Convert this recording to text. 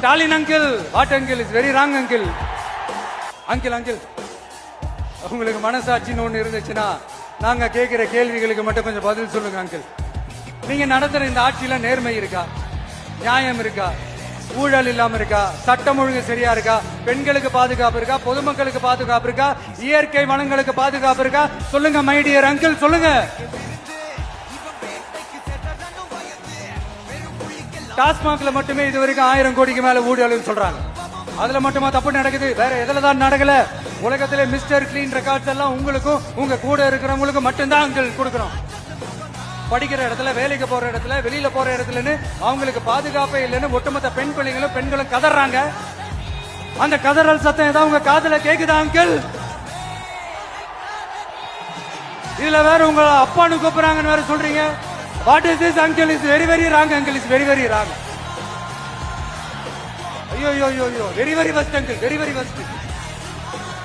Stalin uncle, what uncle, is very wrong uncle. Uncle uncle, உங்களுக்கு மனசாட்சின்னு ஒண்ணு இருந்துச்சுன்னா நாங்க கேட்கிற கேள்விகளுக்கு மட்டும் கொஞ்சம் பதில் சொல்லுங்க அங்கிள். நீங்க நடத்துற இந்த ஆட்சியில நேர்மை இருக்கா, நியாயம் இருக்கா, ஊழல் இல்லாம இருக்கா, சட்டம் ஒழுங்கு சரியா இருக்கா, பெண்களுக்கு பாதுகாப்பு இருக்கா, பொதுமக்களுக்கு பாதுகாப்பு இருக்கா, இயற்கை வளங்களுக்கு பாதுகாப்பு இருக்கா? சொல்லுங்க மை டியர் அங்கிள், சொல்லுங்க. டாஸ்மாக்ல மட்டுமே இது வரைக்கும் 1000 கோடிக்கு மேல ஊழல் சொல்றாங்க. அதுல மட்டுமா தப்பு நடக்குது? வேற எதுல தான் நடக்கல? உலகத்திலே மிஸ்டர் கிளீன் ரெக்கார்ட்ஸ் எல்லாம் உங்களுக்கும் உங்க கூட இருக்கிறவங்களுக்கும் மட்டும்தான் அங்கிள் கொடுக்கணும். படிக்கிற இடத்துல, வேலைக்கு போற இடத்துல, வெளியில போற இடத்துலன்னு அவங்களுக்கு பாதுகாப்பே இல்லைன்னு ஒட்டுமொத்த பெண் பெண்களும் கதறாங்க. அந்த கதறல் சத்தம் ஏதாவது உங்க காதுல கேக்குதா அங்கிள்? இதுல வேற உங்க அப்பான்னு கூப்பிடுறாங்கன்னு வேற சொல்றீங்க. What is this uncle? Is very very wrong uncle, is very very wrong. ஐயோ ஐயோ ஐயோ, very very வஸ்ட் uncle, very very வஸ்ட்.